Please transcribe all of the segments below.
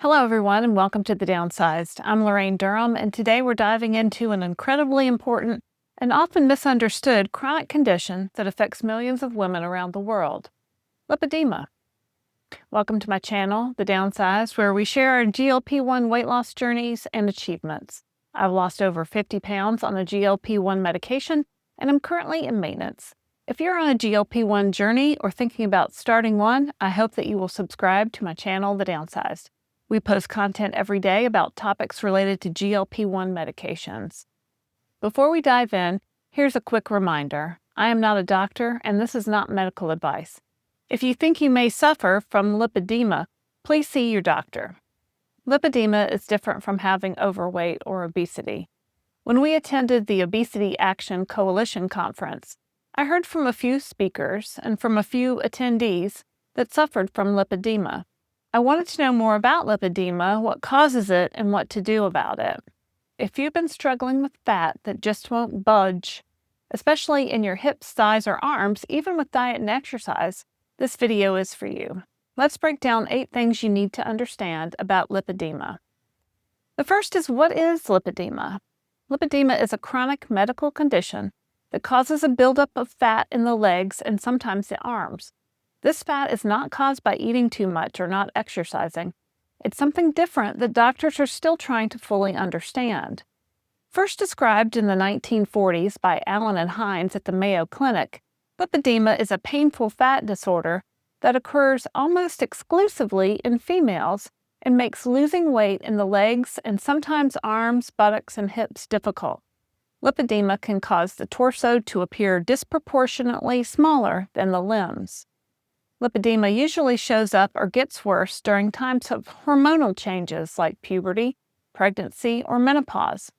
Hello, everyone, and welcome to The Downsized. I'm Laraine Durham, and today we're diving into an incredibly important and often misunderstood chronic condition that affects millions of women around the world: lipedema. Welcome to my channel, The Downsized, where we share our GLP-1 weight loss journeys and achievements. I've lost over 50 pounds on a GLP-1 medication, and I'm currently in maintenance. If you're on a GLP-1 journey or thinking about starting one, I hope that you will subscribe to my channel, The Downsized. We post content every day about topics related to GLP-1 medications. Before we dive in, here's a quick reminder. I am not a doctor, and this is not medical advice. If you think you may suffer from lipedema, please see your doctor. Lipedema is different from having overweight or obesity. When we attended the Obesity Action Coalition conference, I heard from a few speakers and from a few attendees that suffered from lipedema. I wanted to know more about lipedema, what causes it, and what to do about it. If you've been struggling with fat that just won't budge, especially in your hips, thighs, or arms, even with diet and exercise, this video is for you. Let's break down 8 things you need to understand about lipedema. The first is, what is lipedema? Lipedema is a chronic medical condition that causes a buildup of fat in the legs and sometimes the arms. This fat is not caused by eating too much or not exercising. It's something different that doctors are still trying to fully understand. First described in the 1940s by Allen and Hines at the Mayo Clinic, lipedema is a painful fat disorder that occurs almost exclusively in females and makes losing weight in the legs and sometimes arms, buttocks, and hips difficult. Lipedema can cause the torso to appear disproportionately smaller than the limbs. Lipedema usually shows up or gets worse during times of hormonal changes like puberty, pregnancy, or menopause.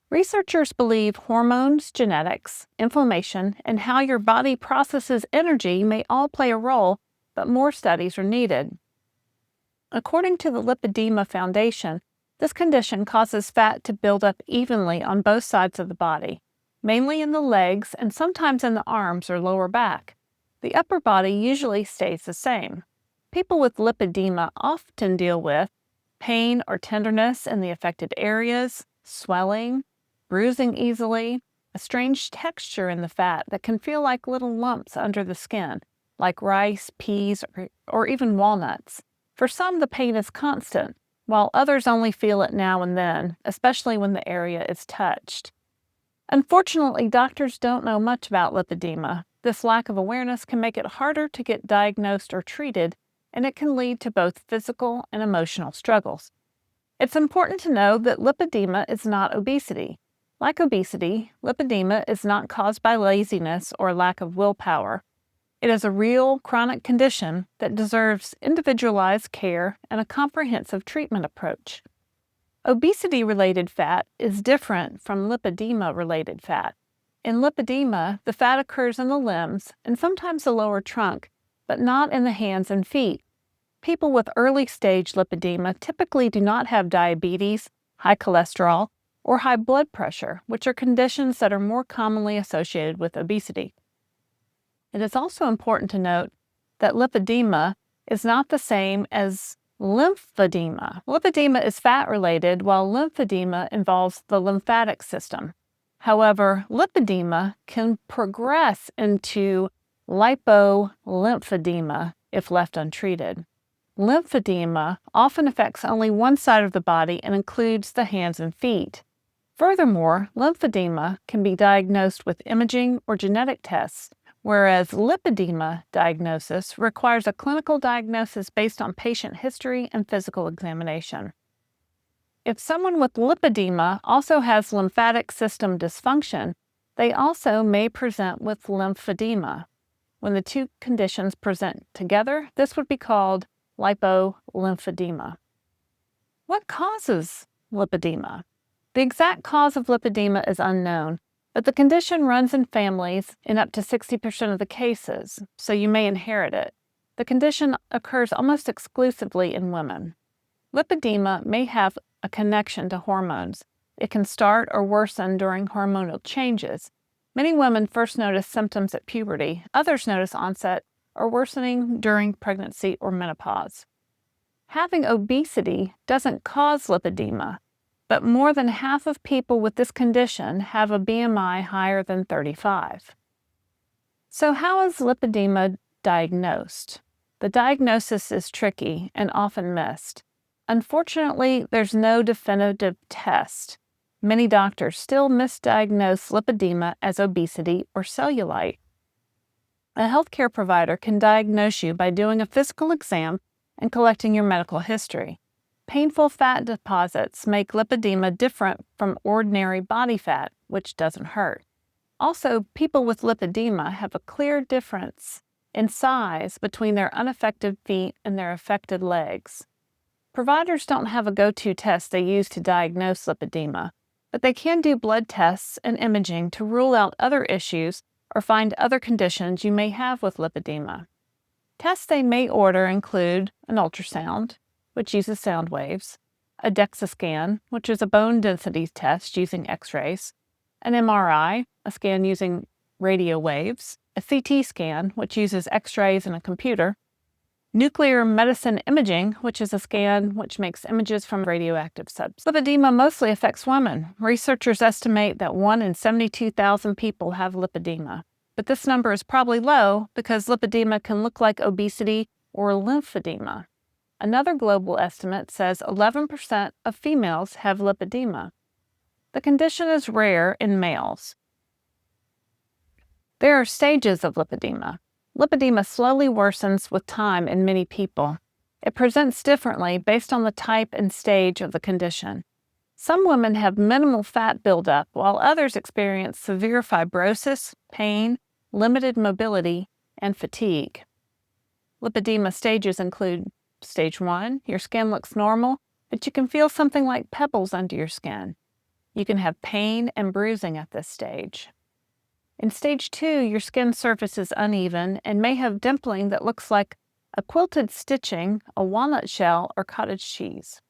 Researchers believe hormones, genetics, inflammation, and how your body processes energy may all play a role, but more studies are needed. According to the Lipedema Foundation, this condition causes fat to build up evenly on both sides of the body, mainly in the legs and sometimes in the arms or lower back. The upper body usually stays the same. People with lipedema often deal with pain or tenderness in the affected areas, swelling, bruising easily, a strange texture in the fat that can feel like little lumps under the skin, like rice, peas, or even walnuts. For some, the pain is constant, while others only feel it now and then, especially when the area is touched. Unfortunately, doctors don't know much about lipedema. This lack of awareness can make it harder to get diagnosed or treated, and it can lead to both physical and emotional struggles. It's important to know that lipedema is not obesity. Like obesity, lipedema is not caused by laziness or lack of willpower. It is a real chronic condition that deserves individualized care and a comprehensive treatment approach. Obesity-related fat is different from lipedema-related fat. In lipedema, the fat occurs in the limbs and sometimes the lower trunk, but not in the hands and feet. People with early-stage lipedema typically do not have diabetes, high cholesterol, or high blood pressure, which are conditions that are more commonly associated with obesity. It is also important to note that lipedema is not the same as lymphedema. Lipedema is fat-related, while lymphedema involves the lymphatic system. However, lipedema can progress into lymphedema if left untreated. Lymphedema often affects only one side of the body and includes the hands and feet. Furthermore, lymphedema can be diagnosed with imaging or genetic tests, whereas lipedema diagnosis requires a clinical diagnosis based on patient history and physical examination. If someone with lipedema also has lymphatic system dysfunction, they also may present with lymphedema. When the two conditions present together, this would be called lipolymphedema. What causes lipedema? The exact cause of lipedema is unknown, but the condition runs in families in up to 60% of the cases, so you may inherit it. The condition occurs almost exclusively in women. Lipedema may have a connection to hormones. It can start or worsen during hormonal changes. Many women first notice symptoms at puberty. Others notice onset or worsening during pregnancy or menopause. Having obesity doesn't cause lipedema, but more than half of people with this condition have a BMI higher than 35. So how is lipedema diagnosed? The diagnosis is tricky and often missed. Unfortunately, there's no definitive test. Many doctors still misdiagnose lipedema as obesity or cellulite. A healthcare provider can diagnose you by doing a physical exam and collecting your medical history. Painful fat deposits make lipedema different from ordinary body fat, which doesn't hurt. Also, people with lipedema have a clear difference in size between their unaffected feet and their affected legs. Providers don't have a go-to test they use to diagnose lipedema, but they can do blood tests and imaging to rule out other issues or find other conditions you may have with lipedema. Tests they may order include an ultrasound, which uses sound waves, a DEXA scan, which is a bone density test using X-rays, an MRI, a scan using radio waves, a CT scan, which uses X-rays and a computer, nuclear medicine imaging, which is a scan which makes images from radioactive substances. Lipedema mostly affects women. Researchers estimate that 1 in 72,000 people have lipedema. But this number is probably low because lipedema can look like obesity or lymphedema. Another global estimate says 11% of females have lipedema. The condition is rare in males. There are stages of lipedema. Lipedema slowly worsens with time in many people. It presents differently based on the type and stage of the condition. Some women have minimal fat buildup, while others experience severe fibrosis, pain, limited mobility, and fatigue. Lipedema stages include Stage 1, your skin looks normal, but you can feel something like pebbles under your skin. You can have pain and bruising at this stage. In Stage 2, your skin surface is uneven and may have dimpling that looks like a quilted stitching, a walnut shell, or cottage cheese.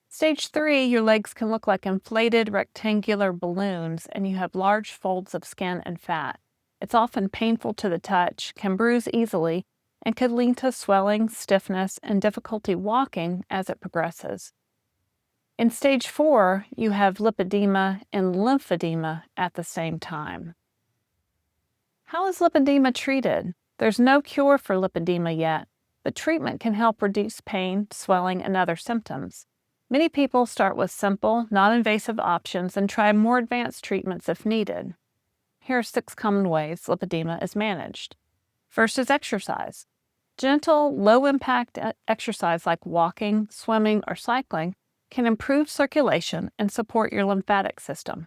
Stage 3, your legs can look like inflated rectangular balloons and you have large folds of skin and fat. It's often painful to the touch, can bruise easily, and could lead to swelling, stiffness, and difficulty walking as it progresses. In Stage 4, you have lipedema and lymphedema at the same time. How is lipedema treated? There's no cure for lipedema yet, but treatment can help reduce pain, swelling, and other symptoms. Many people start with simple, non-invasive options and try more advanced treatments if needed. Here are 6 common ways lipedema is managed. First is exercise. Gentle, low-impact exercise like walking, swimming, or cycling can improve circulation and support your lymphatic system.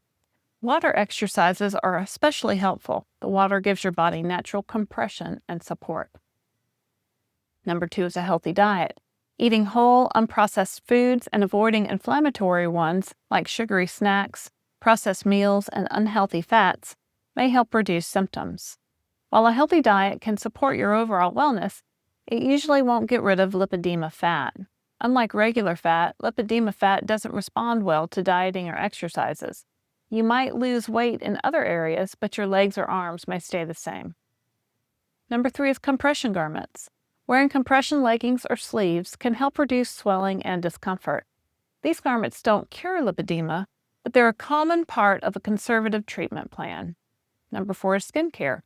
Water exercises are especially helpful. The water gives your body natural compression and support. Number 2 is a healthy diet. Eating whole, unprocessed foods and avoiding inflammatory ones like sugary snacks, processed meals, and unhealthy fats may help reduce symptoms. While a healthy diet can support your overall wellness, it usually won't get rid of lipedema fat. Unlike regular fat, lipedema fat doesn't respond well to dieting or exercises. You might lose weight in other areas, but your legs or arms may stay the same. Number 3 is compression garments. Wearing compression leggings or sleeves can help reduce swelling and discomfort. These garments don't cure lipedema, but they're a common part of a conservative treatment plan. Number 4 is skincare.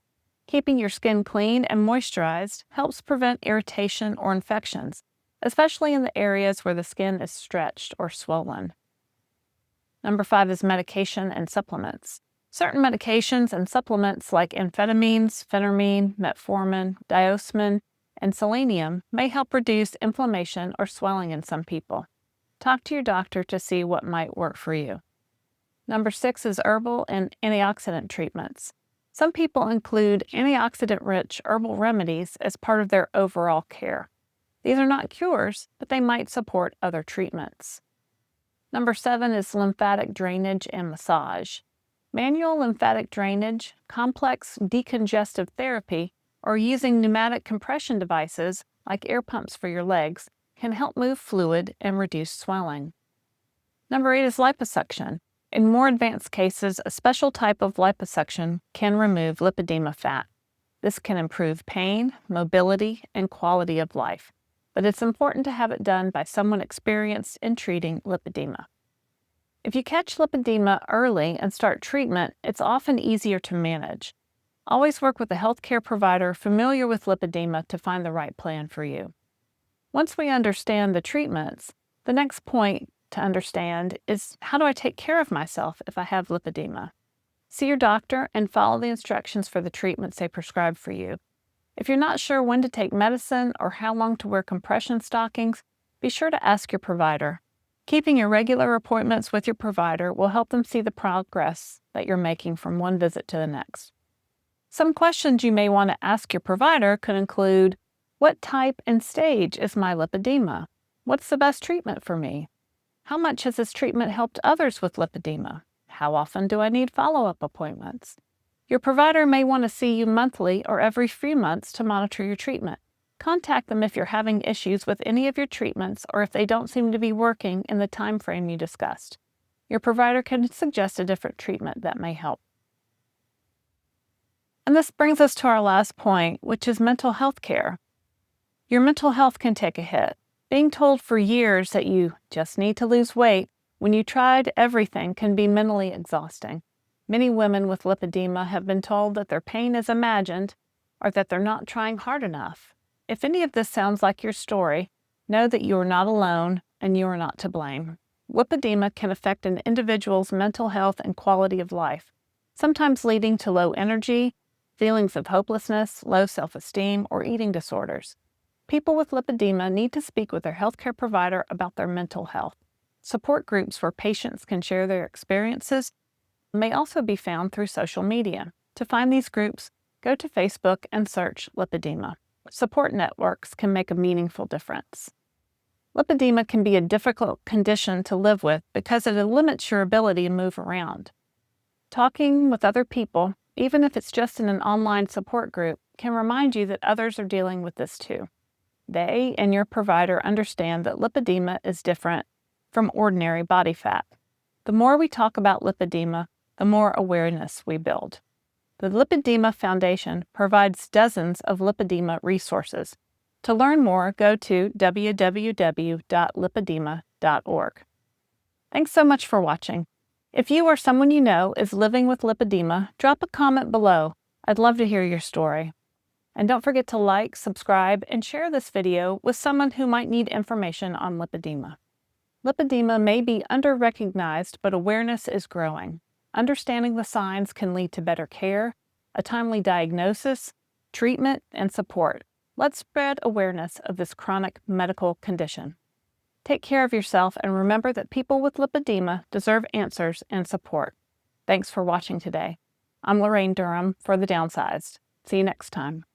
Keeping your skin clean and moisturized helps prevent irritation or infections, especially in the areas where the skin is stretched or swollen. Number 5 is medication and supplements. Certain medications and supplements like amphetamines, phentermine, metformin, diosmin, and selenium may help reduce inflammation or swelling in some people. Talk to your doctor to see what might work for you. Number 6 is herbal and antioxidant treatments. Some people include antioxidant-rich herbal remedies as part of their overall care. These are not cures, but they might support other treatments. Number 7 is lymphatic drainage and massage. Manual lymphatic drainage, complex decongestive therapy, or using pneumatic compression devices like air pumps for your legs can help move fluid and reduce swelling. Number 8 is liposuction. In more advanced cases, a special type of liposuction can remove lipedema fat. This can improve pain, mobility, and quality of life, but it's important to have it done by someone experienced in treating lipedema. If you catch lipedema early and start treatment, it's often easier to manage. Always work with a healthcare provider familiar with lipedema to find the right plan for you. Once we understand the treatments, the next point to understand is, how do I take care of myself if I have lipedema? See your doctor and follow the instructions for the treatments they prescribe for you. If you're not sure when to take medicine or how long to wear compression stockings, be sure to ask your provider. Keeping your regular appointments with your provider will help them see the progress that you're making from one visit to the next. Some questions you may want to ask your provider could include, what type and stage is my lipedema? What's the best treatment for me? How much has this treatment helped others with lipedema? How often do I need follow-up appointments? Your provider may want to see you monthly or every few months to monitor your treatment. Contact them if you're having issues with any of your treatments or if they don't seem to be working in the time frame you discussed. Your provider can suggest a different treatment that may help. And this brings us to our last point, which is mental health care. Your mental health can take a hit. Being told for years that you just need to lose weight when you tried everything can be mentally exhausting. Many women with lipedema have been told that their pain is imagined or that they're not trying hard enough. If any of this sounds like your story, know that you are not alone and you are not to blame. Lipedema can affect an individual's mental health and quality of life, sometimes leading to low energy, feelings of hopelessness, low self-esteem, or eating disorders. People with lipedema need to speak with their healthcare provider about their mental health. Support groups where patients can share their experiences may also be found through social media. To find these groups, go to Facebook and search lipedema. Support networks can make a meaningful difference. Lipedema can be a difficult condition to live with because it limits your ability to move around. Talking with other people, even if it's just in an online support group, can remind you that others are dealing with this too. They and your provider understand that lipedema is different from ordinary body fat. The more we talk about lipedema, the more awareness we build. The Lipedema Foundation provides dozens of lipedema resources. To learn more, go to www.lipedema.org. Thanks so much for watching. If you or someone you know is living with lipedema, drop a comment below. I'd love to hear your story. And don't forget to like, subscribe, and share this video with someone who might need information on lipedema. Lipedema may be under-recognized, but awareness is growing. Understanding the signs can lead to better care, a timely diagnosis, treatment, and support. Let's spread awareness of this chronic medical condition. Take care of yourself and remember that people with lipedema deserve answers and support. Thanks for watching today. I'm Laraine Durham for the Downsized. See you next time.